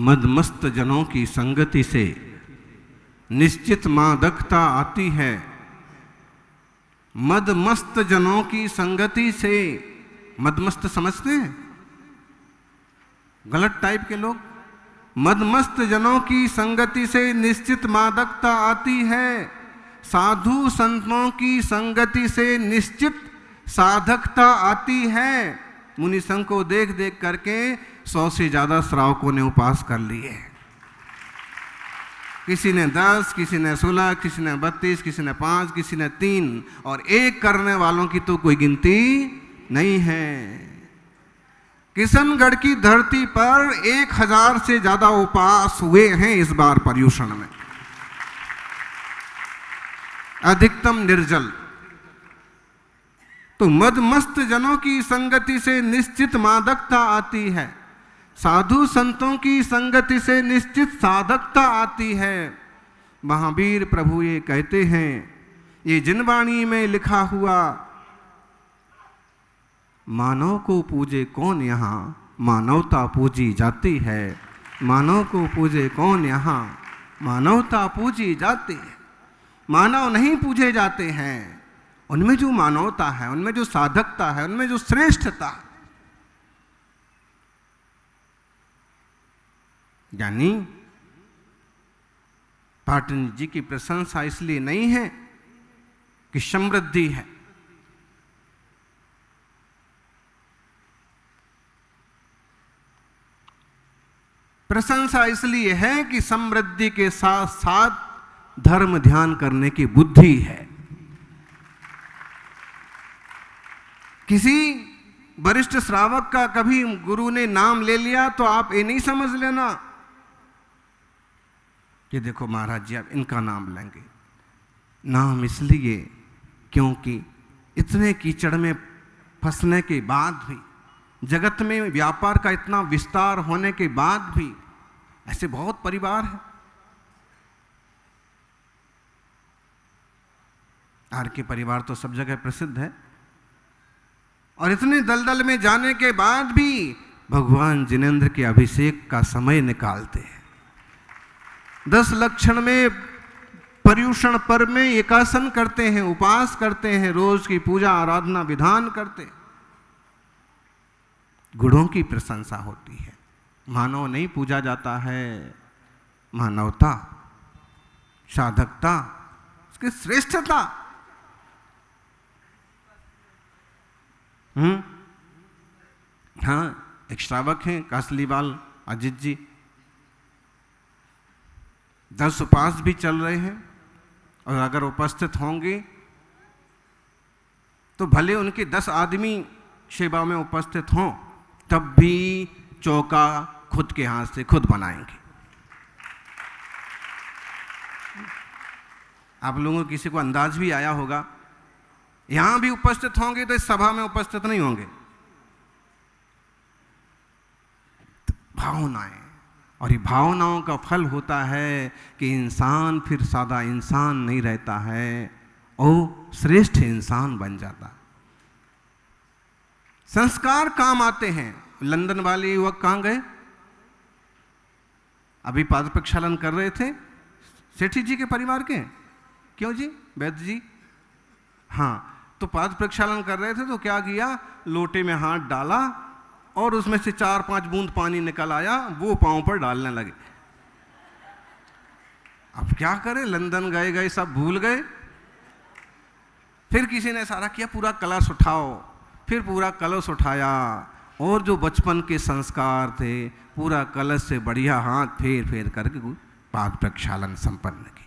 मदमस्त जनों की संगति से निश्चित मादकता आती है। मदमस्त जनों की संगति से, मदमस्त समझते हैं गलत टाइप के लोग। मदमस्त जनों की संगति से निश्चित मादकता आती है, साधु संतों की संगति से निश्चित साधकता आती है। मुनि संघ को देख देख करके 100 से ज्यादा श्रावकों ने उपास कर लिए। किसी ने 10, किसी ने 16, किसी ने 32, किसी ने 5, किसी ने 3, और एक करने वालों की तो कोई गिनती नहीं है। किशनगढ़ की धरती पर 1000 से ज्यादा उपास हुए हैं इस बार पर्युषण में, अधिकतम निर्जल। तो मदमस्त जनों की संगति से निश्चित मादकता आती है, साधु संतों की संगति से निश्चित साधकता आती है। महावीर प्रभु ये कहते हैं, ये जिनवाणी में लिखा हुआ, मानव को पूजे कौन यहाँ मानवता पूजी जाती है। मानव को पूजे कौन यहाँ मानवता पूजी जाती है। मानव नहीं पूजे जाते हैं, उनमें जो मानवता है, उनमें जो साधकता है, उनमें जो श्रेष्ठता है, यानी पाटन जी की प्रशंसा इसलिए नहीं है कि समृद्धि है, प्रशंसा इसलिए है कि समृद्धि के साथ साथ धर्म ध्यान करने की बुद्धि है। किसी वरिष्ठ श्रावक का कभी गुरु ने नाम ले लिया तो आप ये नहीं समझ लेना कि देखो महाराज जी आप इनका नाम लेंगे। नाम इसलिए क्योंकि इतने कीचड़ में फंसने के बाद भी, जगत में व्यापार का इतना विस्तार होने के बाद भी ऐसे बहुत परिवार हैं। आर के परिवार तो सब जगह प्रसिद्ध है, और इतने दलदल में जाने के बाद भी भगवान जिनेंद्र के अभिषेक का समय निकालते हैं। 10 लक्षण में पर्युषण पर्व में एकासन करते हैं, उपास करते हैं, रोज की पूजा आराधना विधान करते हैं। गुणों की प्रशंसा होती है, मानव नहीं पूजा जाता है। मानवता, साधकता, उसकी श्रेष्ठता। हाँ, एक श्रावक हैं कासलीवाल अजित जी, 10 उपास भी चल रहे हैं, और अगर उपस्थित होंगे तो भले उनके 10 आदमी सेवा में उपस्थित हों, तब भी चौका खुद के हाथ से खुद बनाएंगे। आप लोगों को किसी को अंदाज भी आया होगा, यहां भी उपस्थित होंगे तो इस सभा में उपस्थित नहीं होंगे। तो भावनाएं, और ये भावनाओं का फल होता है कि इंसान फिर सादा इंसान नहीं रहता है, और श्रेष्ठ इंसान बन जाता। संस्कार काम आते हैं। लंदन वाले युवक कहां गए? अभी पाद प्रक्षालन कर रहे थे, सेठी जी के परिवार के। क्यों जी? वैद्य जी। हाँ, तो पाद प्रक्षालन कर रहे थे तो क्या किया, लोटे में हाथ डाला और उसमें से 4-5 बूंद पानी निकल आया, वो पांव पर डालने लगे। अब क्या करें, लंदन गए गए सब भूल गए। फिर किसी ने इशारा किया पूरा कलश उठाओ, फिर पूरा कलश उठाया, और जो बचपन के संस्कार थे पूरा कलश से बढ़िया हाथ फेर फेर करके पाद प्रक्षालन संपन्न किया।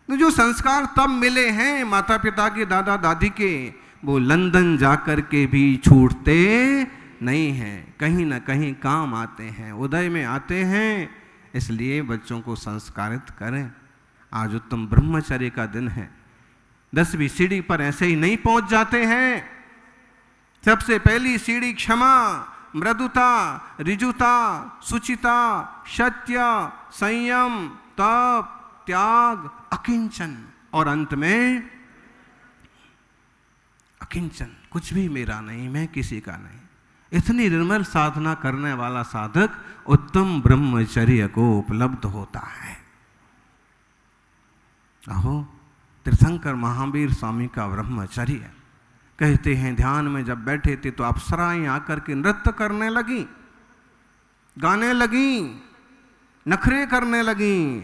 तो जो संस्कार तब मिले हैं माता पिता के, दादा दादी के, वो लंदन जाकर के भी छूटते नहीं हैं, कहीं ना कहीं काम आते हैं, उदय में आते हैं। इसलिए बच्चों को संस्कारित करें। आज उत्तम ब्रह्मचर्य का दिन है। 10वीं सीढ़ी पर ऐसे ही नहीं पहुंच जाते हैं। सबसे पहली सीढ़ी क्षमा, मृदुता, ऋजुता, सुचिता, सत्य, संयम, तप, त्याग, अकिंचन, और अंत में अकिंचन, कुछ भी मेरा नहीं, मैं किसी का नहीं। इतनी निर्मल साधना करने वाला साधक उत्तम ब्रह्मचर्य को उपलब्ध होता है। अहो, तीर्थंकर महावीर स्वामी का ब्रह्मचर्य, कहते हैं ध्यान में जब बैठे थे तो अप्सराएं आकर के नृत्य करने लगी, गाने लगी, नखरे करने लगी।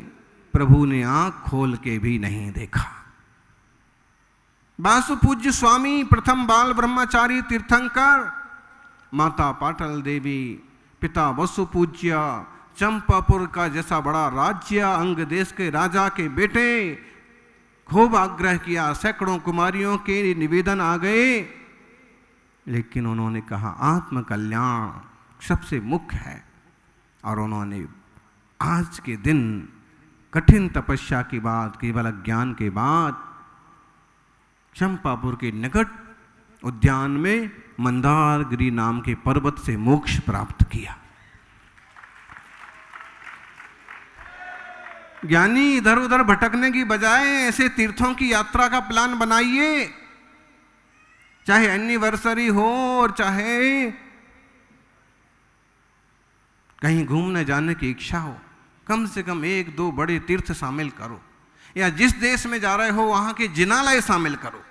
प्रभु ने आंख खोल के भी नहीं देखा। वासु पूज्य स्वामी प्रथम बाल ब्रह्मचारी तीर्थंकर, माता पाटल देवी, पिता वसु पूज्य, चंपापुर का जैसा बड़ा राज्य, अंग देश के राजा के बेटे, खूब आग्रह किया, सैकड़ों कुमारियों के निवेदन आ गए, लेकिन उन्होंने कहा आत्म कल्याण सबसे मुख्य है। और उन्होंने आज के दिन कठिन तपस्या के बाद, केवल ज्ञान के बाद, चंपापुर के निकट उद्यान में मंदारगिरी नाम के पर्वत से मोक्ष प्राप्त किया। ज्ञानी इधर उधर भटकने की बजाय ऐसे तीर्थों की यात्रा का प्लान बनाइए, चाहे एनिवर्सरी हो और चाहे कहीं घूमने जाने की इच्छा हो, कम से कम 1-2 बड़े तीर्थ शामिल करो, या जिस देश में जा रहे हो वहां के जिनालय शामिल करो।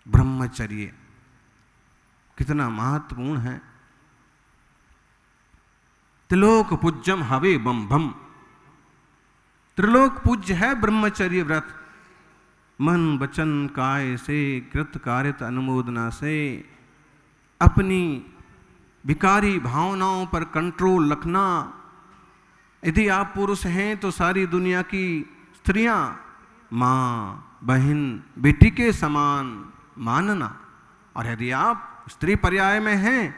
ब्रह्मचर्य कितना महत्वपूर्ण है। त्रिलोक पूज्यम हवे बम भम, त्रिलोक पूज्य है ब्रह्मचर्य व्रत। मन वचन काय से, कृत कारित अनुमोदना से अपनी विकारी भावनाओं पर कंट्रोल रखना। यदि आप पुरुष हैं तो सारी दुनिया की स्त्रियां माँ, बहन, बेटी के समान मानना, और यदि आप स्त्री पर्याय में हैं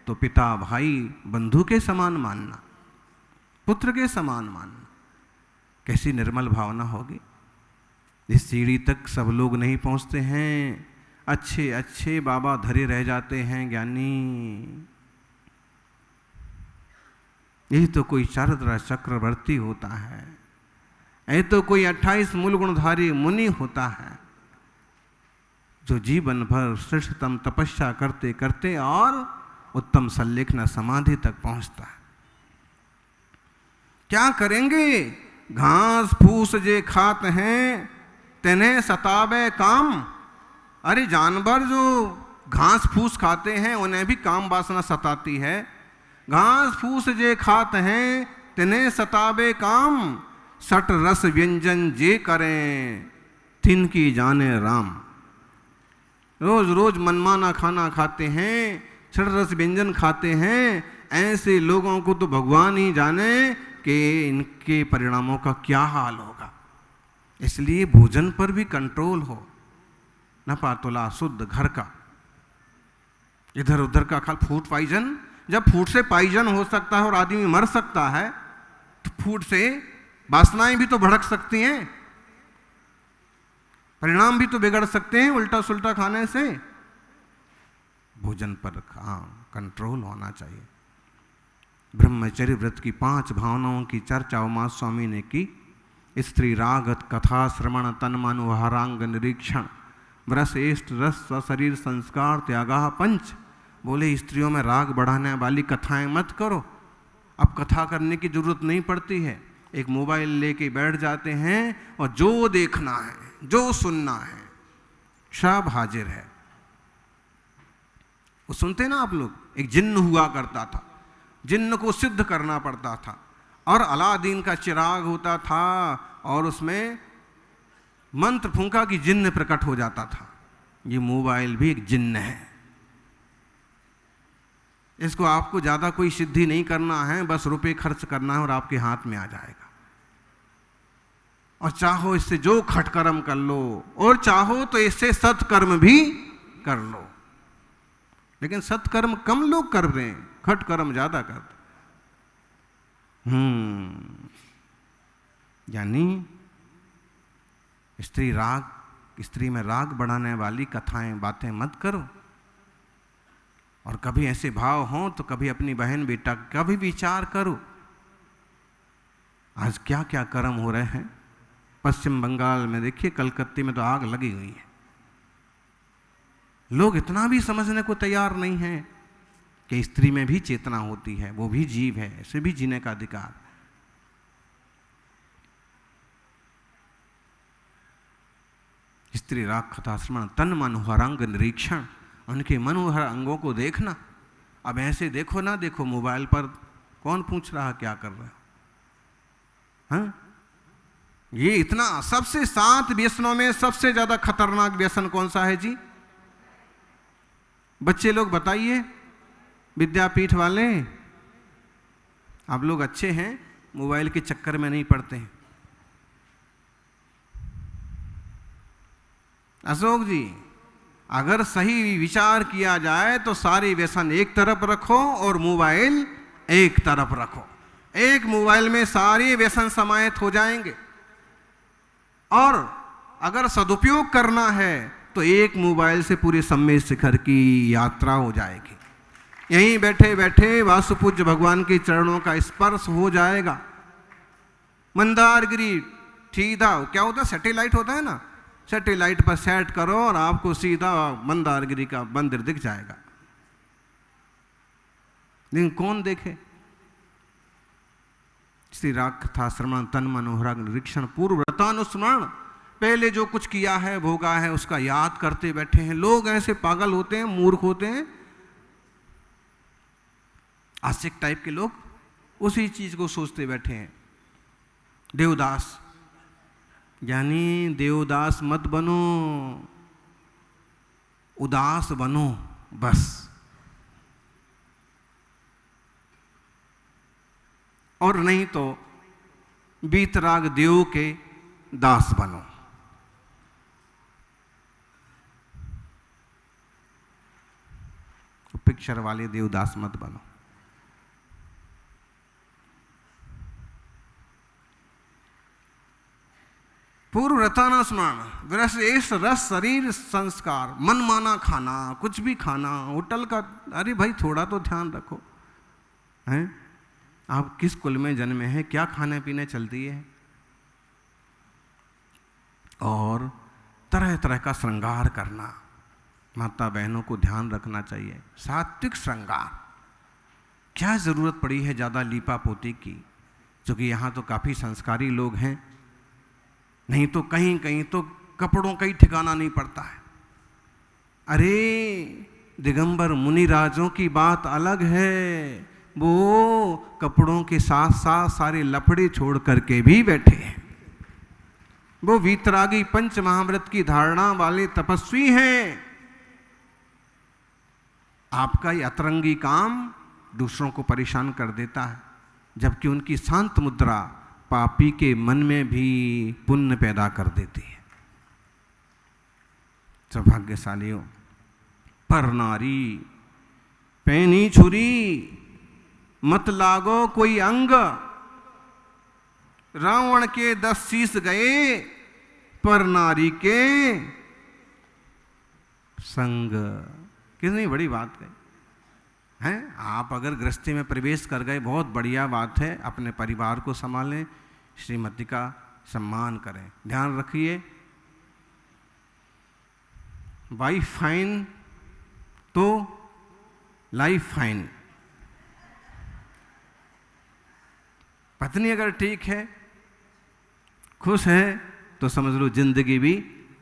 तो पिता, भाई, बंधु के समान मानना, पुत्र के समान मानना। कैसी निर्मल भावना होगी। इस सीढ़ी तक सब लोग नहीं पहुंचते हैं, अच्छे अच्छे बाबा धरे रह जाते हैं ज्ञानी। यही तो कोई शारदा चक्रवर्ती होता है, यही तो कोई 28 मूल गुणधारी मुनि होता है, जो जीवन भर श्रेष्ठतम तपस्या करते करते और उत्तम सल्लेखना समाधि तक पहुंचता है। क्या करेंगे? घास फूस जे खात हैं तेने सतावे काम। अरे जानवर जो घास फूस खाते हैं उन्हें भी काम वासना सताती है। घास फूस जे खात हैं तेने सतावे काम, सट रस व्यंजन जे करें तिनकी जाने राम। रोज रोज मनमाना खाना खाते हैं, छठ रस व्यंजन खाते हैं, ऐसे लोगों को तो भगवान ही जाने कि इनके परिणामों का क्या हाल होगा। इसलिए भोजन पर भी कंट्रोल हो, न पातुला शुद्ध घर का, इधर उधर का खा। फूड पॉइजन, जब फूड से पॉइजन हो सकता है और आदमी मर सकता है, तो फूड से वासनाएं भी तो भड़क सकती हैं, परिणाम भी तो बिगड़ सकते हैं उल्टा सुल्टा खाने से। भोजन पर कंट्रोल होना चाहिए। ब्रह्मचर्य व्रत की 5 भावनाओं की चर्चा उमा स्वामी ने की। स्त्री रागत कथा श्रवण तन मन वहारांग निरीक्षण व्रस एष्ट रस शरीर संस्कार त्यागा पंच। बोले स्त्रियों में राग बढ़ाने वाली कथाएं मत करो। अब कथा करने की जरूरत नहीं पड़ती है, एक मोबाइल लेके बैठ जाते हैं और जो देखना है, जो सुनना है, सब हाजिर है। वो सुनते ना आप लोग, एक जिन्न हुआ करता था, जिन्न को सिद्ध करना पड़ता था, और अलादीन का चिराग होता था और उसमें मंत्र फूंका कि जिन्न प्रकट हो जाता था। ये मोबाइल भी एक जिन्न है। इसको आपको ज्यादा कोई सिद्धि नहीं करना है, बस रुपए खर्च करना है और आपके हाथ में आ जाएगा। और चाहो इससे जो खटकर्म कर लो, और चाहो तो इससे सत्कर्म भी कर लो। लेकिन सत्कर्म कम लोग कर रहे हैं, खटकर्म ज्यादा करते। यानी स्त्री में राग बढ़ाने वाली कथाएं बातें मत करो। और कभी ऐसे भाव हों तो कभी अपनी बहन बेटा का भी विचार करो, आज क्या क्या कर्म हो रहे हैं। पश्चिम बंगाल में देखिए, कलकत्ते में तो आग लगी हुई है। लोग इतना भी समझने को तैयार नहीं हैं कि स्त्री में भी चेतना होती है, वो भी जीव है, इसे भी जीने का अधिकार। स्त्री राग कथा श्रवण, तन मनोहर अंग निरीक्षण, उनके मनोहर अंगों को देखना। अब ऐसे देखो ना देखो, मोबाइल पर कौन पूछ रहा क्या कर रहा है? हाँ? ये इतना, सबसे 7 व्यसनों में सबसे ज्यादा खतरनाक व्यसन कौन सा है जी? बच्चे लोग बताइए, विद्यापीठ वाले, आप लोग अच्छे हैं, मोबाइल के चक्कर में नहीं पड़ते हैं। अशोक जी, अगर सही विचार किया जाए तो सारे व्यसन एक तरफ रखो और मोबाइल एक तरफ रखो। एक मोबाइल में सारे व्यसन समाहित हो जाएंगे। और अगर सदुपयोग करना है तो एक मोबाइल से पूरे सम्मेद शिखर की यात्रा हो जाएगी। यहीं बैठे बैठे वासुपूज्य भगवान के चरणों का स्पर्श हो जाएगा। मंदारगिरी सीधा क्या होता है? सैटेलाइट होता है ना, सैटेलाइट पर सेट करो और आपको सीधा मंदारगिरी का मंदिर दिख जाएगा। लेकिन कौन देखे? श्री राग कथा श्रवण, तन मनोहर निरीक्षण, पूर्व व्रतानुस्मरण, पहले जो कुछ किया है भोगा है उसका याद करते बैठे हैं। लोग ऐसे पागल होते हैं, मूर्ख होते हैं, आस्तिक टाइप के लोग उसी चीज को सोचते बैठे हैं। देवदास, यानी देवदास मत बनो, उदास बनो बस। और नहीं तो बीतराग देव के दास बनो। पिक्चर वाले देवदास मत बनो। पूर्व रतानुस्मरण, रस शरीर संस्कार, मन माना खाना, कुछ भी खाना, होटल का, अरे भाई थोड़ा तो ध्यान रखो हैं। आप किस कुल में जन्मे हैं, क्या खाने पीने चलती है। और तरह तरह का श्रृंगार करना, माता बहनों को ध्यान रखना चाहिए। सात्विक श्रृंगार, क्या जरूरत पड़ी है ज्यादा लीपा पोती की, क्योंकि यहाँ तो काफी संस्कारी लोग हैं। नहीं तो कहीं कहीं तो कपड़ों का ही ठिकाना नहीं पड़ता है। अरे दिगंबर मुनिराजों की बात अलग है, वो कपड़ों के साथ साथ सारे लफड़े छोड़ करके भी बैठे हैं। वो वीतरागी पंच महाव्रत की धारणा वाले तपस्वी हैं। आपका ये अतरंगी काम दूसरों को परेशान कर देता है, जबकि उनकी शांत मुद्रा पापी के मन में भी पुण्य पैदा कर देती है। सौभाग्यशालियों, पर नारी पैनी छुरी, मत लागो कोई अंग, रावण के 10 शीश गए, पर नारी के संग। कितनी बड़ी बात कही है। आप अगर गृहस्थी में प्रवेश कर गए, बहुत बढ़िया बात है, अपने परिवार को संभालें, श्रीमती का सम्मान करें। ध्यान रखिए, वाइफ फाइन तो लाइफ फाइन। पत्नी अगर ठीक है, खुश है, तो समझ लो जिंदगी भी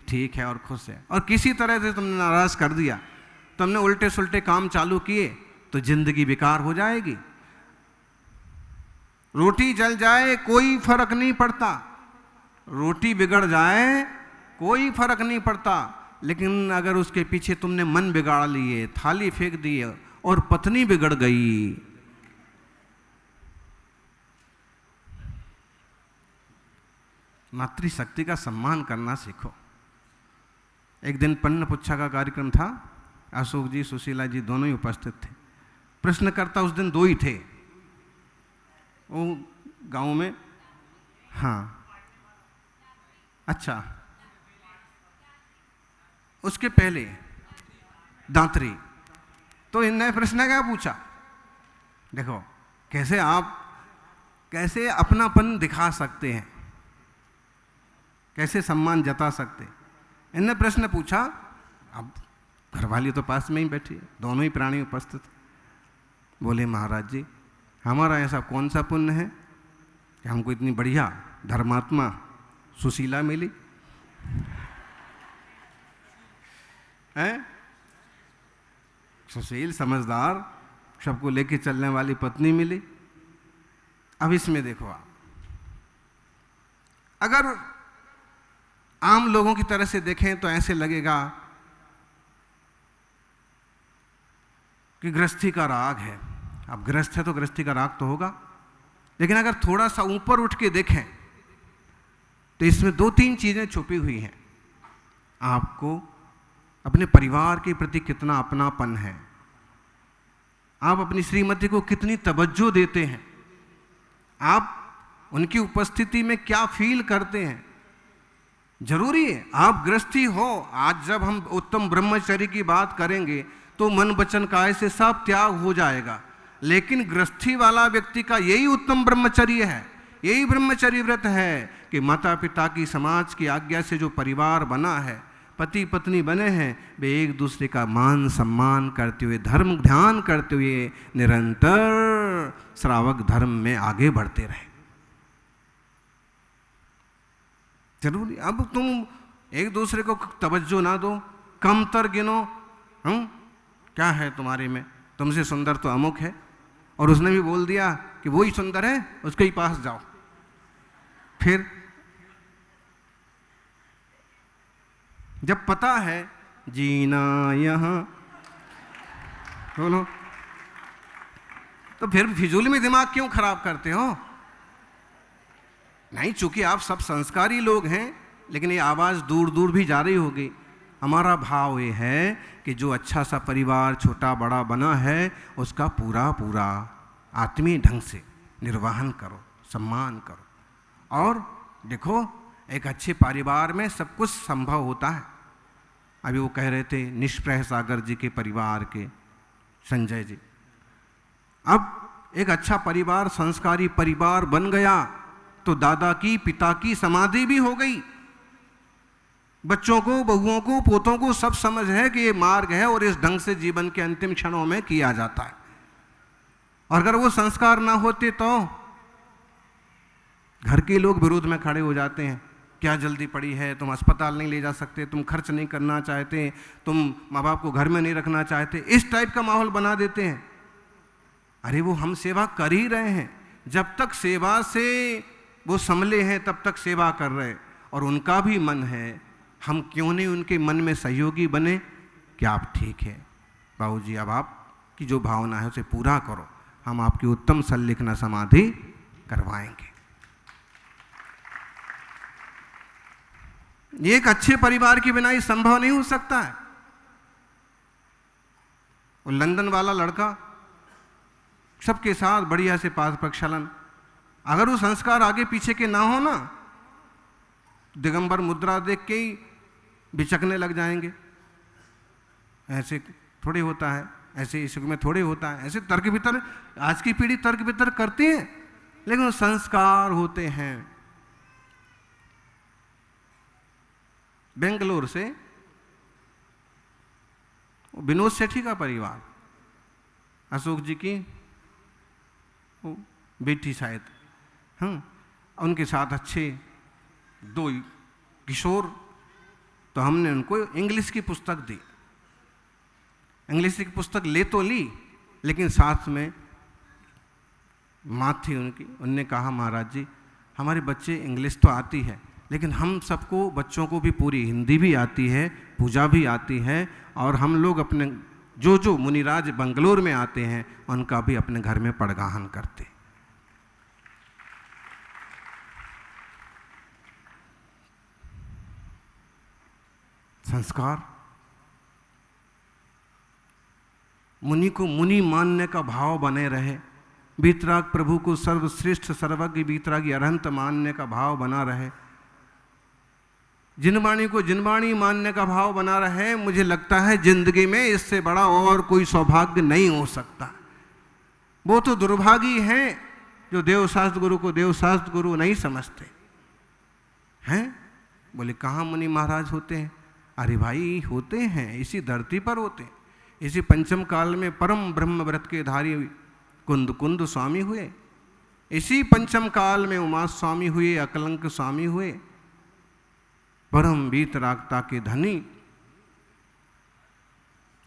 ठीक है और खुश है। और किसी तरह से तुमने नाराज कर दिया, तुमने उल्टे सुल्टे काम चालू किए, तो जिंदगी बेकार हो जाएगी। रोटी जल जाए कोई फर्क नहीं पड़ता, रोटी बिगड़ जाए कोई फर्क नहीं पड़ता, लेकिन अगर उसके पीछे तुमने मन बिगाड़ लिए, थाली फेंक दिए और पत्नी बिगड़ गई, मातृशक्ति का सम्मान करना सीखो। एक दिन पन्न पुच्छा का कार्यक्रम था, अशोक जी सुशीला जी दोनों ही उपस्थित थे। प्रश्नकर्ता उस दिन 2 ही थे वो गांव में। हाँ अच्छा, उसके पहले दांतरी। तो इनने प्रश्न क्या पूछा, देखो कैसे आप कैसे अपनापन दिखा सकते हैं। कैसे सम्मान जता सकते? इनने प्रश्न पूछा। अब घरवाली तो पास में ही बैठी है, दोनों ही प्राणी उपस्थित। बोले महाराज जी, हमारा ऐसा कौन सा पुण्य है कि हमको इतनी बढ़िया धर्मात्मा सुशीला मिली है, सुशील समझदार सबको लेके चलने वाली पत्नी मिली। अब इसमें देखो आप, अगर आम लोगों की तरह से देखें तो ऐसे लगेगा कि गृहस्थी का राग है। अब गृहस्थ है तो गृहस्थी का राग तो होगा, लेकिन अगर थोड़ा सा ऊपर उठ के देखें तो इसमें 2-3 चीजें छुपी हुई हैं। आपको अपने परिवार के प्रति कितना अपनापन है, आप अपनी श्रीमती को कितनी तवज्जो देते हैं, आप उनकी उपस्थिति में क्या फील करते हैं। जरूरी है आप गृहस्थी हो। आज जब हम उत्तम ब्रह्मचर्य की बात करेंगे तो मन वचन काया से सब त्याग हो जाएगा, लेकिन गृहस्थी वाला व्यक्ति का यही उत्तम ब्रह्मचर्य है, यही ब्रह्मचर्य व्रत है कि माता पिता की समाज की आज्ञा से जो परिवार बना है, पति पत्नी बने हैं, वे एक दूसरे का मान सम्मान करते हुए, धर्म ध्यान करते हुए निरंतर श्रावक धर्म में आगे बढ़ते रहे। जरूरी। अब तुम एक दूसरे को तवज्जो ना दो, कमतर गिनो, क्या है तुम्हारे में, तुमसे सुंदर तो अमुक है, और उसने भी बोल दिया कि वो ही सुंदर है, उसके ही पास जाओ। फिर जब पता है जीना यहां बोलो, तो फिर फिजूल में दिमाग क्यों खराब करते हो? नहीं, चूंकि आप सब संस्कारी लोग हैं, लेकिन ये आवाज दूर दूर भी जा रही होगी। हमारा भाव ये है कि जो अच्छा सा परिवार छोटा बड़ा बना है, उसका पूरा पूरा आत्मीय ढंग से निर्वहन करो, सम्मान करो। और देखो, एक अच्छे परिवार में सब कुछ संभव होता है। अभी वो कह रहे थे निष्प्रह सागर जी के परिवार के संजय जी, अब एक अच्छा परिवार, संस्कारी परिवार बन गया तो दादा की पिता की समाधि भी हो गई। बच्चों को, बहुओं को, पोतों को सब समझ है कि ये मार्ग है और इस ढंग से जीवन के अंतिम क्षणों में किया जाता है। और अगर वो संस्कार ना होते तो घर के लोग विरोध में खड़े हो जाते हैं। क्या जल्दी पड़ी है, तुम अस्पताल नहीं ले जा सकते, तुम खर्च नहीं करना चाहते, तुम माँ बाप को घर में नहीं रखना चाहते, इस टाइप का माहौल बना देते हैं। अरे वो हम सेवा कर ही रहे हैं, जब तक सेवा से वो संभले हैं तब तक सेवा कर रहे, और उनका भी मन है, हम क्यों नहीं उनके मन में सहयोगी बने। क्या आप ठीक है बाबूजी, अब आपकी जो भावना है उसे पूरा करो, हम आपकी उत्तम सल्लेखना समाधि करवाएंगे। ये एक अच्छे परिवार के बिना ये संभव नहीं हो सकता है। वो लंदन वाला लड़का सबके साथ बढ़िया से पाद प्रक्षालन, अगर वो संस्कार आगे पीछे के ना हो ना, दिगंबर मुद्रा देख के ही बिचकने लग जाएंगे। ऐसे थोड़े होता है, ऐसे इस युग में थोड़े होता है। ऐसे तर्क वितर्क, आज की पीढ़ी तर्क वितर्क करती है, लेकिन वो संस्कार होते हैं। बेंगलोर से विनोद सेठी का परिवार, अशोक जी की बेटी शायद, उनके साथ अच्छे 2 किशोर, तो हमने उनको इंग्लिश की पुस्तक दी। इंग्लिश की पुस्तक ले तो ली, लेकिन साथ में माँ थी उनकी, उनने कहा महाराज जी हमारे बच्चे, इंग्लिश तो आती है, लेकिन हम सबको, बच्चों को भी पूरी हिंदी भी आती है, पूजा भी आती है, और हम लोग अपने जो मुनिराज बंगलोर में आते हैं उनका भी अपने घर में पड़गाहन करते। संस्कार, मुनि को मुनि मानने का भाव बने रहे, वीतराग प्रभु को सर्वश्रेष्ठ सर्वज्ञ वीतरागी अरहंत मानने का भाव बना रहे, जिनवाणी को जिनवाणी मानने का भाव बना रहे। मुझे लगता है जिंदगी में इससे बड़ा और कोई सौभाग्य नहीं हो सकता। वो तो दुर्भागी हैं जो देवशास्त्र गुरु को देवशास्त्र गुरु नहीं समझते हैं। बोले कहाँ मुनि महाराज होते हैं? अरे भाई होते हैं, इसी धरती पर होते हैं। इसी पंचम काल में परम ब्रह्म व्रत के धारी कुंद कुंद स्वामी हुए, इसी पंचम काल में उमा स्वामी हुए, अकलंक स्वामी हुए, परम वीतरागता के धनी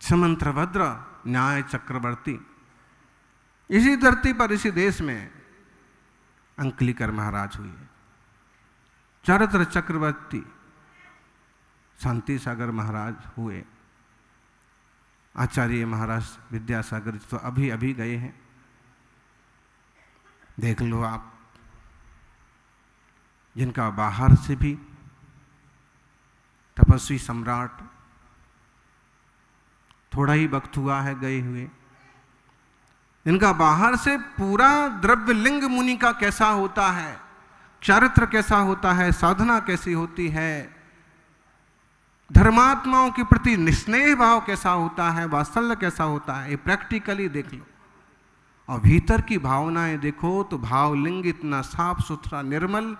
समंत्रभद्र न्याय चक्रवर्ती इसी धरती पर, इसी देश में अंकलिकर महाराज हुए, चरित्र चक्रवर्ती शांति सागर महाराज हुए, आचार्य महाराज विद्यासागर तो अभी अभी गए हैं, देख लो आप। जिनका बाहर से भी तपस्वी सम्राट, थोड़ा ही वक्त हुआ है गए हुए, इनका बाहर से पूरा द्रव्य लिंग मुनि का कैसा होता है, चरित्र कैसा होता है, साधना कैसी होती है, धर्मात्माओं के प्रति निस्नेह भाव कैसा होता है, वात्सल्य कैसा होता है, ये प्रैक्टिकली देख लो। और भीतर की भावनाएं देखो तो भावलिंग इतना साफ सुथरा निर्मल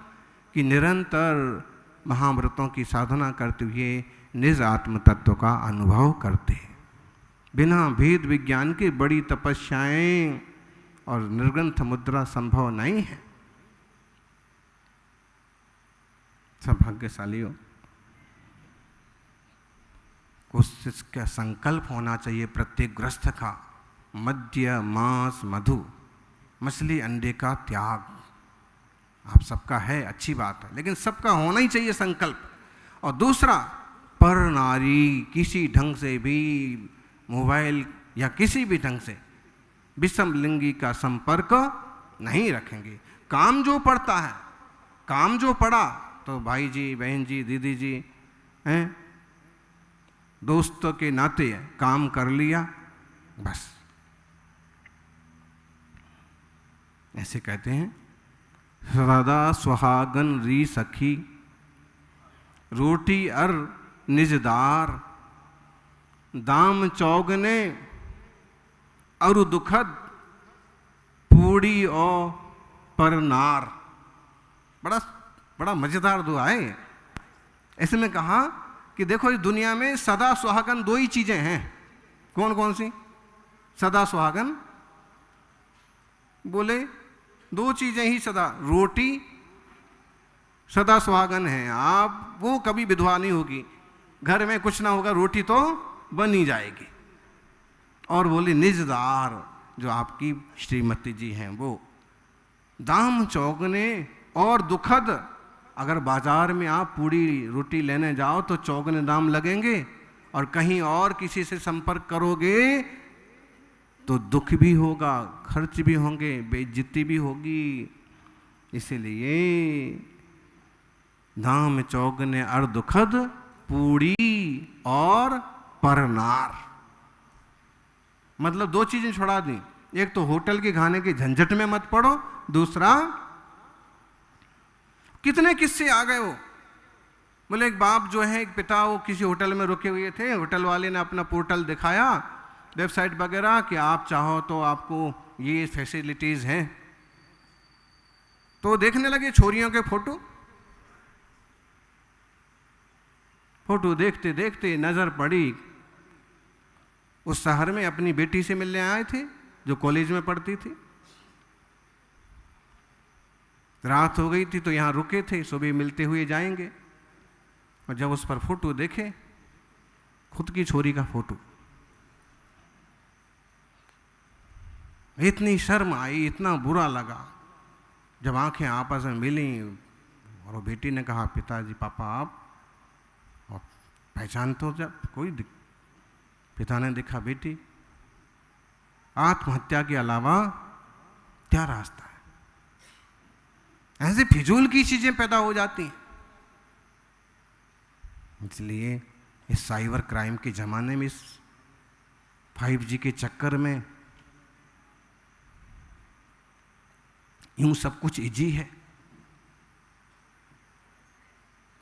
कि निरंतर महाव्रतों की साधना करते हुए निज आत्म तत्व का अनुभव करते हैं, बिना भेद विज्ञान के बड़ी तपस्याएं और निर्ग्रंथ मुद्रा संभव नहीं है। सब भाग्यशाली हो। कोशिश का संकल्प होना चाहिए प्रत्येक ग्रस्त का, मद्य मांस मधु मछली अंडे का त्याग। आप सबका है, अच्छी बात है, लेकिन सबका होना ही चाहिए संकल्प। और दूसरा, पर नारी किसी ढंग से भी मोबाइल या किसी भी ढंग से विषम लिंगी का संपर्क नहीं रखेंगे। काम जो पड़ता है, काम जो पड़ा तो भाई जी, बहन जी, दीदी जी हैं, दोस्तों के नाते काम कर लिया बस। ऐसे कहते हैं, सदा सुहागन री सखी रोटी अर निजदार, दाम चौगने अरु दुखद पूड़ी और परनार। बड़ा बड़ा मजेदार दुआ है। ऐसे में कहा कि देखो इस दुनिया में सदा सुहागन दो ही चीजें हैं। कौन कौन सी? सदा सुहागन बोले दो चीजें ही सदा, रोटी सदा सुहागन है। आप वो कभी विधवा नहीं होगी, घर में कुछ ना होगा, रोटी तो बन ही जाएगी। और बोले निजदार, जो आपकी श्रीमती जी हैं वो। दाम चौगने और दुखद, अगर बाजार में आप पूरी रोटी लेने जाओ तो चौगने दाम लगेंगे, और कहीं और किसी से संपर्क करोगे तो दुख भी होगा, खर्च भी होंगे, बेइज्जती भी होगी। इसीलिए दाम चौगने और दुखद पूड़ी और परनार, मतलब दो चीजें छुड़ा दी। एक तो होटल के खाने के झंझट में मत पड़ो, दूसरा कितने किस्से आ गए वो। बोले एक बाप जो है, एक पिता, वो किसी होटल में रुके हुए थे, होटल वाले ने अपना पोर्टल दिखाया, वेबसाइट वगैरह, कि आप चाहो तो आपको ये फैसिलिटीज हैं। तो देखने लगे छोरियों के फोटो, फोटो देखते देखते नजर पड़ी, उस शहर में अपनी बेटी से मिलने आए थे जो कॉलेज में पढ़ती थी। रात हो गई थी तो यहाँ रुके थे, सुबह मिलते हुए जाएंगे। और जब उस पर फोटो देखे, खुद की छोरी का फोटो, इतनी शर्म आई, इतना बुरा लगा। जब आंखें आपस में मिली और वो बेटी ने कहा, पिताजी, पापा आप, और पहचान तो जब कोई पिता ने देखा, बेटी आत्महत्या के अलावा क्या रास्ता है। ऐसे फिजूल की चीजें पैदा हो जाती हैं। इसलिए इस साइबर क्राइम के जमाने में, इस 5G के चक्कर में यूं सब कुछ इजी है,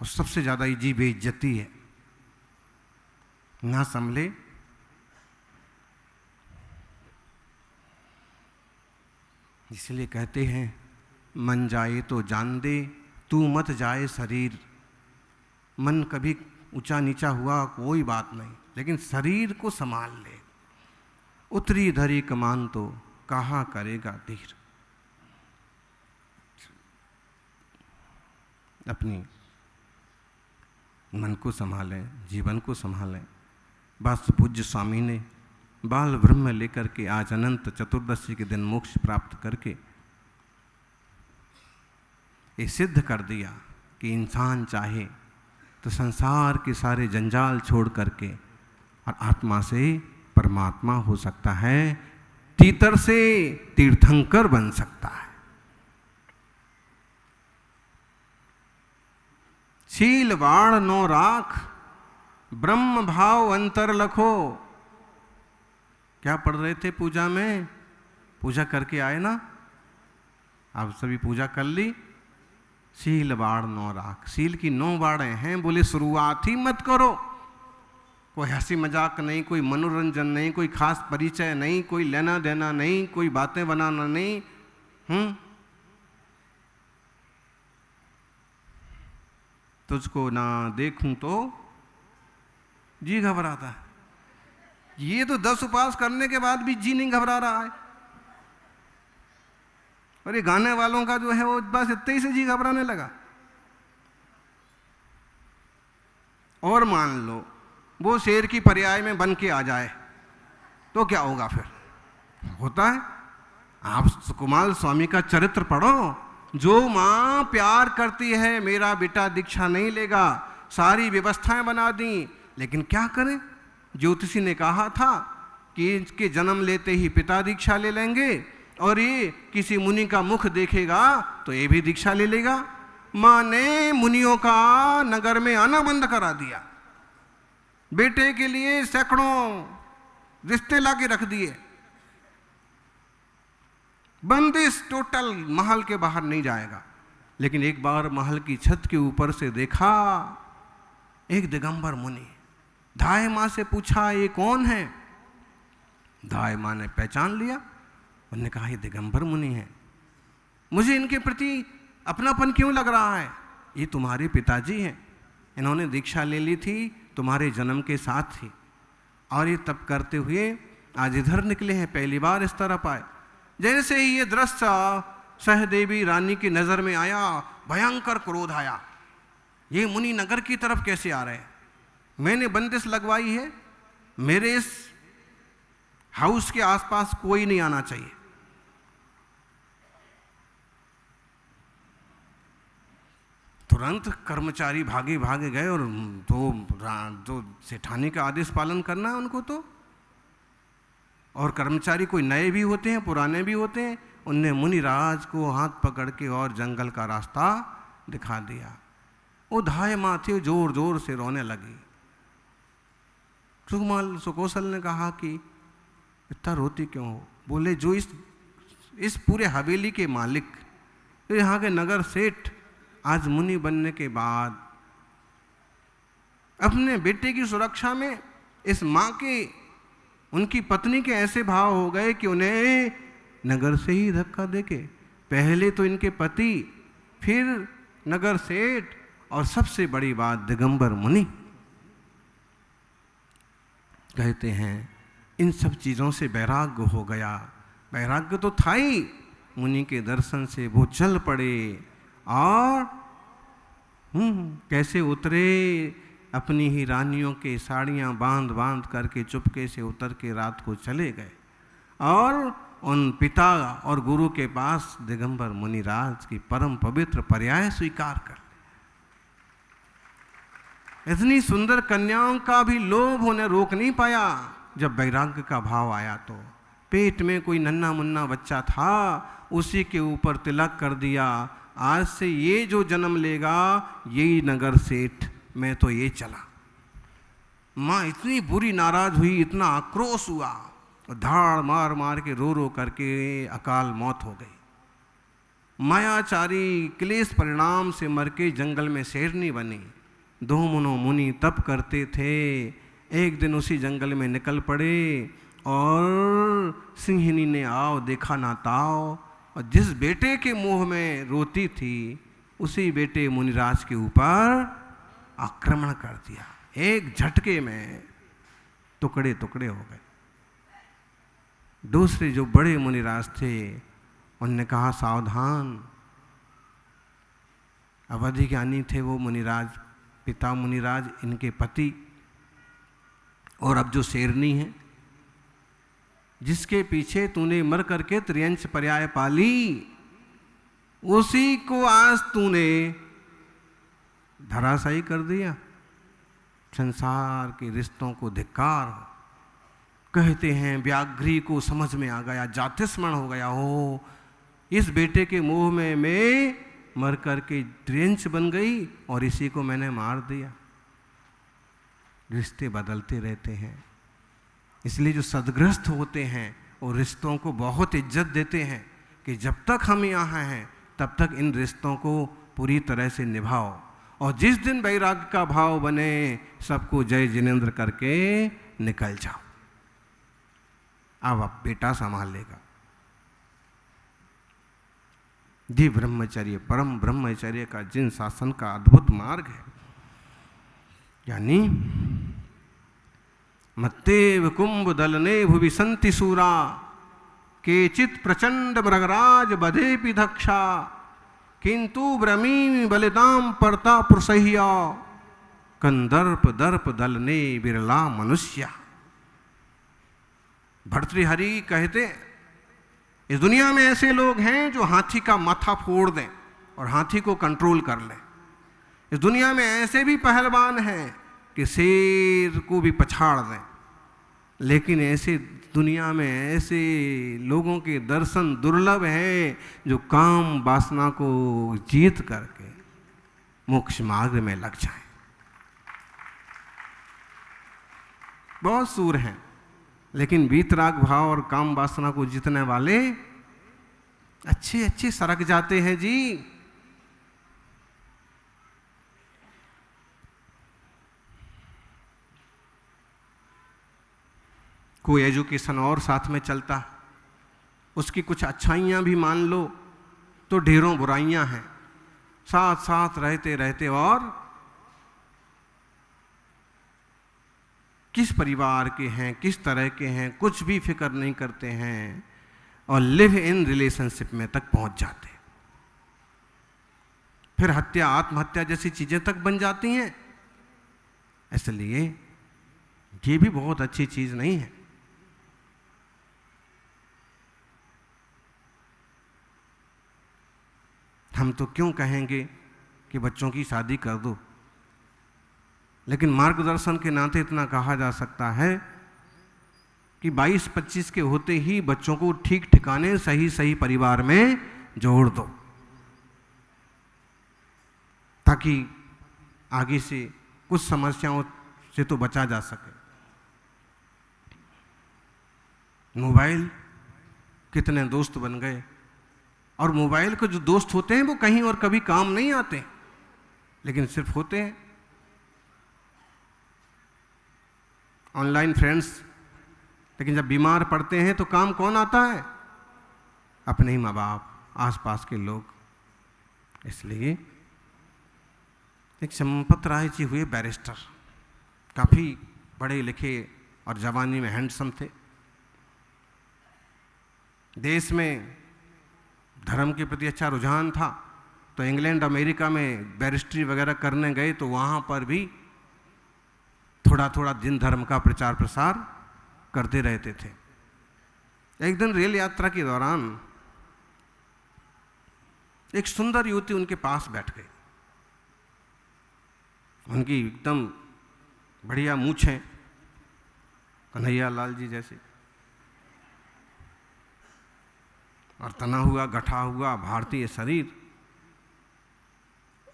और सबसे ज्यादा इजी बेइज्जती है। ना संभले इसलिए कहते हैं, मन जाए तो जान दे, तू मत जाए शरीर। मन कभी ऊंचा नीचा हुआ कोई बात नहीं, लेकिन शरीर को संभाल ले। उतरी धरी कमान तो कहाँ करेगा धीर। अपनी मन को संभालें, जीवन को संभालें। बस पूज्य स्वामी ने बाल ब्रह्म लेकर के आज अनंत चतुर्दशी के दिन मोक्ष प्राप्त करके ये सिद्ध कर दिया कि इंसान चाहे तो संसार के सारे जंजाल छोड़ करके और आत्मा से परमात्मा हो सकता है, तीतर से तीर्थंकर बन सकता है। शील बाण नो राख, ब्रह्म भाव अंतर लखो। क्या पढ़ रहे थे पूजा में? पूजा करके आए ना, आप सभी पूजा कर ली। शील बाण नो राख, शील की 9 बाड़ें हैं। बोले शुरुआत ही मत करो, कोई हंसी मजाक नहीं, कोई मनोरंजन नहीं, कोई खास परिचय नहीं, कोई लेना देना नहीं, कोई बातें बनाना नहीं। तुझको ना देखूं तो जी घबराता है। ये तो 10 उपवास करने के बाद भी जी नहीं घबरा रहा है। और ये गाने वालों का जो है वो बस इतने ही से जी घबराने लगा। और मान लो वो शेर की पर्याय में बन के आ जाए तो क्या होगा फिर? होता है। आप सुकुमार स्वामी का चरित्र पढ़ो। जो माँ प्यार करती है, मेरा बेटा दीक्षा नहीं लेगा, सारी व्यवस्थाएं बना दी, लेकिन क्या करें? ज्योतिषी ने कहा था कि इसके जन्म लेते ही पिता दीक्षा ले लेंगे और ये किसी मुनि का मुख देखेगा तो ये भी दीक्षा ले लेगा। माँ ने मुनियों का नगर में आना बंद करा दिया। बेटे के लिए सैकड़ों रिश्ते लाके रख दिए। बंदिश टोटल, महल के बाहर नहीं जाएगा। लेकिन एक बार महल की छत के ऊपर से देखा एक दिगंबर मुनि। धाय माँ से पूछा ये कौन है? धाय माँ ने पहचान लिया। उन्होंने कहा ये दिगंबर मुनि है। मुझे इनके प्रति अपनापन क्यों लग रहा है? ये तुम्हारे पिताजी हैं, इन्होंने दीक्षा ले ली थी तुम्हारे जन्म के साथ ही, और ये तप करते हुए आज इधर निकले हैं, पहली बार इस तरफ आए। जैसे ही ये दृश्य सहदेवी रानी की नजर में आया, भयंकर क्रोध आया। ये मुनि नगर की तरफ कैसे आ रहे हैं? मैंने बंदिश लगवाई है, मेरे इस हाउस के आसपास कोई नहीं आना चाहिए। तुरंत कर्मचारी भागे भागे गए और जो सेठानी का आदेश पालन करना है उनको तो। और कर्मचारी कोई नए भी होते हैं, पुराने भी होते हैं। उनने मुनिराज को हाथ पकड़ के और जंगल का रास्ता दिखा दिया। वो धाय माथे जोर जोर से रोने लगी। सुकौशल ने कहा कि इतना रोती क्यों हो? बोले जो इस पूरे हवेली के मालिक, तो यहाँ के नगर सेठ आज मुनि बनने के बाद अपने बेटे की सुरक्षा में इस माँ के, उनकी पत्नी के ऐसे भाव हो गए कि उन्हें नगर से ही धक्का देके, पहले तो इनके पति, फिर नगर सेठ, और सबसे बड़ी बात दिगंबर मुनि। कहते हैं इन सब चीज़ों से वैराग्य हो गया। वैराग्य तो था ही, मुनि के दर्शन से वो चल पड़े और कैसे उतरे, अपनी ही रानियों के साड़ियाँ बांध बांध करके चुपके से उतर के रात को चले गए और उन पिता और गुरु के पास दिगंबर मुनिराज की परम पवित्र पर्याय स्वीकार कर। इतनी सुंदर कन्याओं का भी लोभ उन्हें रोक नहीं पाया। जब वैराग्य का भाव आया तो पेट में कोई नन्हा मुन्ना बच्चा था, उसी के ऊपर तिलक कर दिया। आज से ये जो जन्म लेगा यही नगर सेठ, मैं तो ये चला। माँ इतनी बुरी नाराज हुई, इतना आक्रोश हुआ, धाड़ मार मार के रो करके अकाल मौत हो गई। मायाचारी क्लेश परिणाम से मर के जंगल में शेरनी बनी। धूमनो मुनि तप करते थे, एक दिन उसी जंगल में निकल पड़े और सिंहनी ने आओ देखा ना ताओ, और जिस बेटे के मुंह में रोती थी उसी बेटे मुनिराज के ऊपर आक्रमण कर दिया, एक झटके में टुकड़े टुकड़े हो गए। दूसरे जो बड़े मुनिराज थे उनने कहा सावधान। अवधि ज्ञानी थे वो मुनिराज, पिता मुनिराज, इनके पति, और अब जो शेरनी है जिसके पीछे तूने मर करके त्रियंच पर्याय पाली, उसी को आज तूने धराशायी कर दिया। संसार के रिश्तों को धिक्कार। कहते हैं व्याघ्री को समझ में आ गया, जातिस्मरण हो गया, हो इस बेटे के मोह में मैं मर करके त्रियंच बन गई और इसी को मैंने मार दिया। रिश्ते बदलते रहते हैं, इसलिए जो सदग्रस्त होते हैं वो रिश्तों को बहुत इज्जत देते हैं कि जब तक हम यहाँ हैं तब तक इन रिश्तों को पूरी तरह से निभाओ, और जिस दिन वैराग्य का भाव बने सबको जय जिनेंद्र करके निकल जाओ। अब बेटा संभाल लेगा। जी ब्रह्मचर्य, परम ब्रह्मचर्य का जिन शासन का अद्भुत मार्ग है, यानी मत्तेव कुंभ दलने भुवि संति सूरा केचित प्रचंड मृगराज बधेपि दक्षा किंतु ब्रह्मी बलिदाम परता पुरुषह्या कंदर्प दर्प दलने बिरला मनुष्य। भर्तृहरि कहते इस दुनिया में ऐसे लोग हैं जो हाथी का माथा फोड़ दें और हाथी को कंट्रोल कर लें। इस दुनिया में ऐसे भी पहलवान हैं कि शेर को भी पछाड़ दें, लेकिन ऐसे दुनिया में ऐसे लोगों के दर्शन दुर्लभ हैं जो काम वासना को जीत करके मोक्ष मार्ग में लग जाएं। बहुत सूर हैं, लेकिन वीतराग भाव और काम वासना को जीतने वाले अच्छे अच्छे सरक जाते हैं जी। कोई एजुकेशन और साथ में चलता, उसकी कुछ अच्छाइयाँ भी मान लो तो ढेरों बुराइयाँ हैं, साथ साथ रहते रहते और किस परिवार के हैं, किस तरह के हैं, कुछ भी फिक्र नहीं करते हैं और लिव इन रिलेशनशिप में तक पहुंच जाते हैं। फिर हत्या, आत्महत्या जैसी चीजें तक बन जाती हैं। इसलिए ये भी बहुत अच्छी चीज नहीं है। हम तो क्यों कहेंगे कि बच्चों की शादी कर दो, लेकिन मार्गदर्शन के नाते इतना कहा जा सकता है कि 22-25 के होते ही बच्चों को ठीक ठिकाने सही सही परिवार में जोड़ दो, ताकि आगे से कुछ समस्याओं से तो बचा जा सके। मोबाइल कितने दोस्त बन गए, और मोबाइल के जो दोस्त होते हैं वो कहीं और कभी काम नहीं आते, लेकिन सिर्फ होते हैं ऑनलाइन फ्रेंड्स। लेकिन जब बीमार पड़ते हैं तो काम कौन आता है? अपने ही माँ बाप, आसपास के लोग। इसलिए एक चंपत राय जी हुए बैरिस्टर, काफ़ी पढ़े लिखे और जवानी में हैंडसम थे। देश में धर्म के प्रति अच्छा रुझान था, तो इंग्लैंड अमेरिका में बैरिस्ट्री वगैरह करने गए तो वहाँ पर भी थोड़ा थोड़ा दिन धर्म का प्रचार प्रसार करते रहते थे। एक दिन रेल यात्रा के दौरान एक सुंदर युवती उनके पास बैठ गई। उनकी एकदम बढ़िया मूंछें, कन्हैया लाल जी जैसे, और तना हुआ गठा हुआ भारतीय शरीर।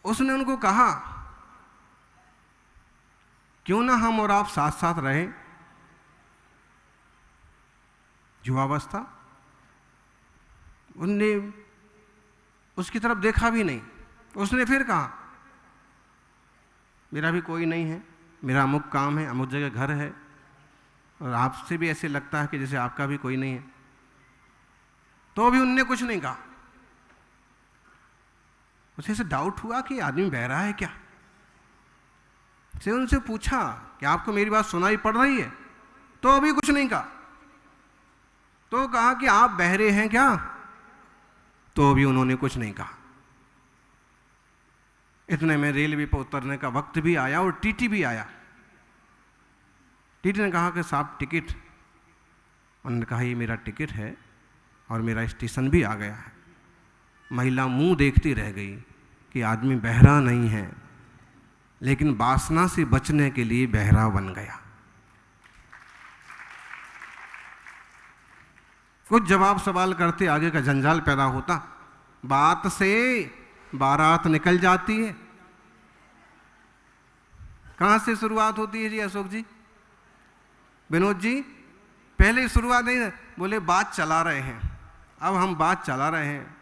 उसने उनको कहा, क्यों ना हम और आप साथ साथ रहें। युवावस्था, उनने उसकी तरफ देखा भी नहीं। उसने फिर कहा, मेरा भी कोई नहीं है, मेरा अमुक काम है, अमुक जगह घर है, और आपसे भी ऐसे लगता है कि जैसे आपका भी कोई नहीं है। तो भी उनने कुछ नहीं कहा। उसे ऐसे डाउट हुआ कि आदमी बहरा है क्या। से उनसे पूछा कि आपको मेरी बात सुनाई पड़ रही है? तो अभी कुछ नहीं कहा। तो कहा कि आप बहरे हैं क्या? तो अभी उन्होंने कुछ नहीं कहा। इतने में रेलवे पर उतरने का वक्त भी आया और टीटी भी आया। टीटी ने कहा कि साहब टिकट। उन्होंने कहा ये मेरा टिकट है और मेरा स्टेशन भी आ गया है। महिला मुंह देखती रह गई कि आदमी बहरा नहीं है, लेकिन वासना से बचने के लिए बहरा बन गया। कुछ जवाब सवाल करते आगे का जंजाल पैदा होता, बात से बारात निकल जाती है। कहां से शुरुआत होती है जी अशोक जी, विनोद जी? पहले शुरुआत नहीं, बोले बात चला रहे हैं। अब हम बात चला रहे हैं,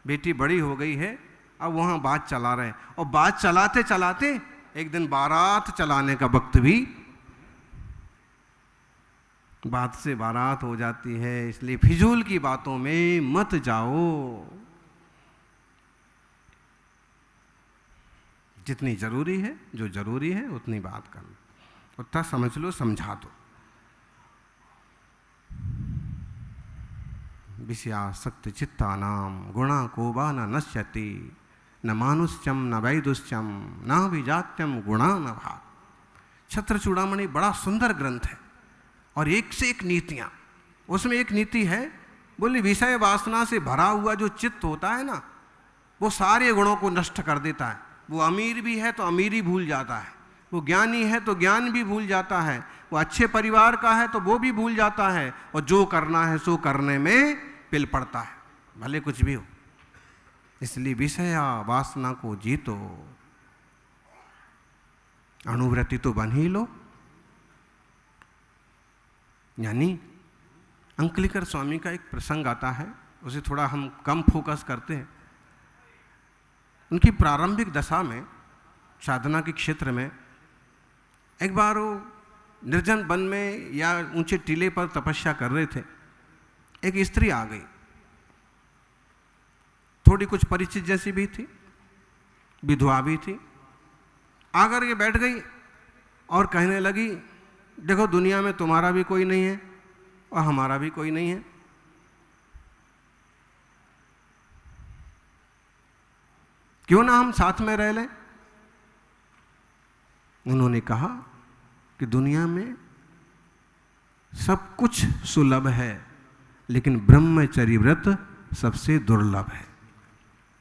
बेटी बड़ी हो गई है, अब वहाँ बात चला रहे हैं। और बात चलाते चलाते एक दिन बारात चलाने का वक्त भी, बात से बारात हो जाती है। इसलिए फिजूल की बातों में मत जाओ। जितनी जरूरी है, जो जरूरी है उतनी बात कर लो, उतना समझ लो, समझा दो। विषयासक्त चित्तानाम गुणा कोबा न नश्यति न मानुष्यम न वैदुष्यम न विजात्यम गुणा न भाग। छत्र चूड़ामणि बड़ा सुंदर ग्रंथ है और एक से एक नीतियां। उसमें एक नीति है, बोले विषय वासना से भरा हुआ जो चित्त होता है ना, वो सारे गुणों को नष्ट कर देता है। वो अमीर भी है तो अमीरी भूल जाता है, वो ज्ञानी है तो ज्ञान भी भूल जाता है, वो अच्छे परिवार का है तो वो भी भूल जाता है, और जो करना है सो करने में पिल पड़ता है, भले कुछ भी हो। इसलिए विषया वासना को जीतो, अनुवृत्ति तो बन ही लो। यानी अंकलिकर स्वामी का एक प्रसंग आता है, उसे थोड़ा हम कम फोकस करते हैं। उनकी प्रारंभिक दशा में साधना के क्षेत्र में एक बार वो निर्जन वन में या ऊंचे टीले पर तपस्या कर रहे थे। एक स्त्री आ गई, थोड़ी कुछ परिचित जैसी भी थी, विधवा भी थी। आकर के बैठ गई और कहने लगी, देखो दुनिया में तुम्हारा भी कोई नहीं है और हमारा भी कोई नहीं है। क्यों ना हम साथ में रह लें। उन्होंने कहा कि दुनिया में सब कुछ सुलभ है, लेकिन ब्रह्मचर्य व्रत सबसे दुर्लभ है।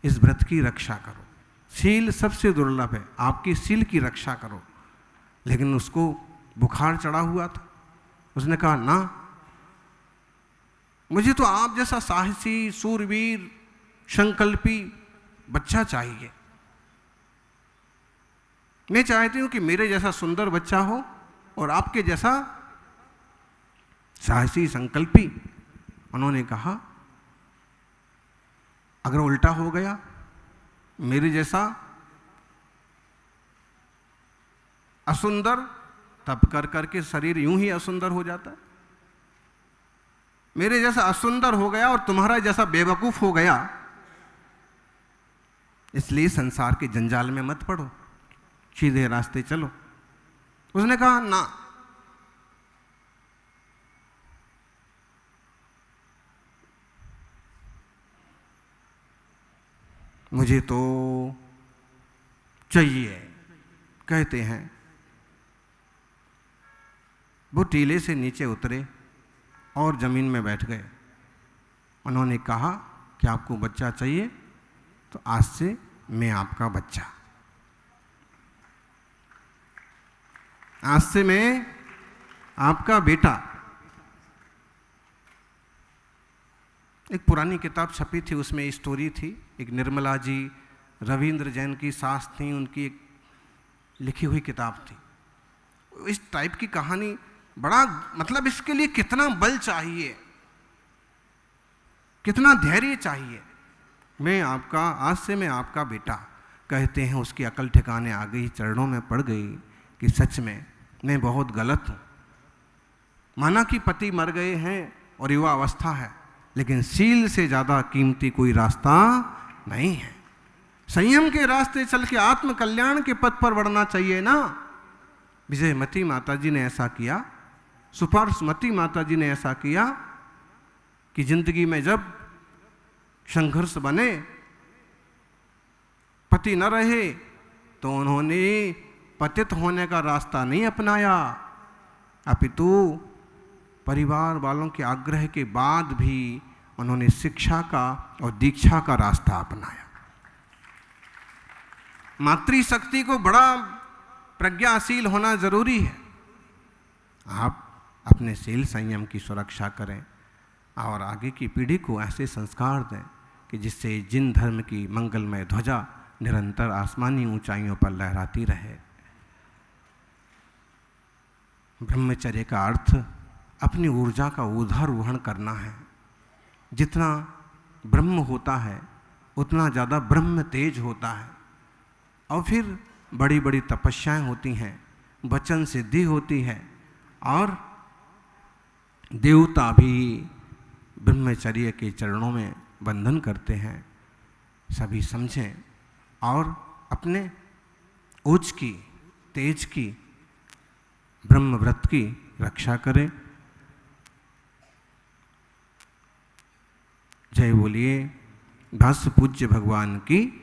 इस व्रत की रक्षा करो। शील सबसे दुर्लभ है, आपकी शील की रक्षा करो। लेकिन उसको बुखार चढ़ा हुआ था। उसने कहा ना, मुझे तो आप जैसा साहसी, सूरवीर, संकल्पी बच्चा चाहिए। मैं चाहती हूं कि मेरे जैसा सुंदर बच्चा हो और आपके जैसा साहसी, संकल्पी। उन्होंने कहा अगर उल्टा हो गया, मेरे जैसा असुंदर, तब कर करके शरीर यूं ही असुंदर हो जाता है। मेरे जैसा असुंदर हो गया और तुम्हारा जैसा बेवकूफ हो गया, इसलिए संसार के जंजाल में मत पड़ो, सीधे रास्ते चलो। उसने कहा ना, मुझे तो चाहिए। कहते हैं वो टीले से नीचे उतरे और जमीन में बैठ गए। उन्होंने कहा कि आपको बच्चा चाहिए, तो आज से मैं आपका बच्चा, आज से मैं आपका बेटा। एक पुरानी किताब छपी थी, उसमें स्टोरी थी। एक निर्मला जी, रविंद्र जैन की सास थी, उनकी एक लिखी हुई किताब थी। इस टाइप की कहानी, बड़ा मतलब इसके लिए कितना बल चाहिए, कितना धैर्य चाहिए। मैं आपका, आज से मैं आपका बेटा। कहते हैं उसकी अकल ठिकाने आ गई, चरणों में पड़ गई कि सच में मैं बहुत गलत हूँ। माना कि पति मर गए हैं और युवा अवस्था है, लेकिन शील से ज़्यादा कीमती कोई रास्ता नहीं है। संयम के रास्ते चल के आत्म कल्याण के पथ पर बढ़ना चाहिए ना। विजयमती माता जी ने ऐसा किया, सुपार्श्वमती माता जी ने ऐसा किया कि जिंदगी में जब संघर्ष बने, पति न रहे, तो उन्होंने पतित होने का रास्ता नहीं अपनाया, अपितु परिवार वालों के आग्रह के बाद भी उन्होंने शिक्षा का और दीक्षा का रास्ता अपनाया। मातृशक्ति को बड़ा प्रज्ञाशील होना जरूरी है। आप अपने शील संयम की सुरक्षा करें और आगे की पीढ़ी को ऐसे संस्कार दें कि जिससे जिन धर्म की मंगलमय ध्वजा निरंतर आसमानी ऊंचाइयों पर लहराती रहे। ब्रह्मचर्य का अर्थ अपनी ऊर्जा का ऊर्ध्वारोहण करना है। जितना ब्रह्म होता है उतना ज़्यादा ब्रह्म तेज होता है, और फिर बड़ी बड़ी तपस्याएं होती हैं, वचन सिद्धि होती है, और देवता भी ब्रह्मचर्य के चरणों में बंधन करते हैं। सभी समझें और अपने ओज की, तेज की, ब्रह्म व्रत की रक्षा करें। जय बोलिए भाष्य पूज्य भगवान की।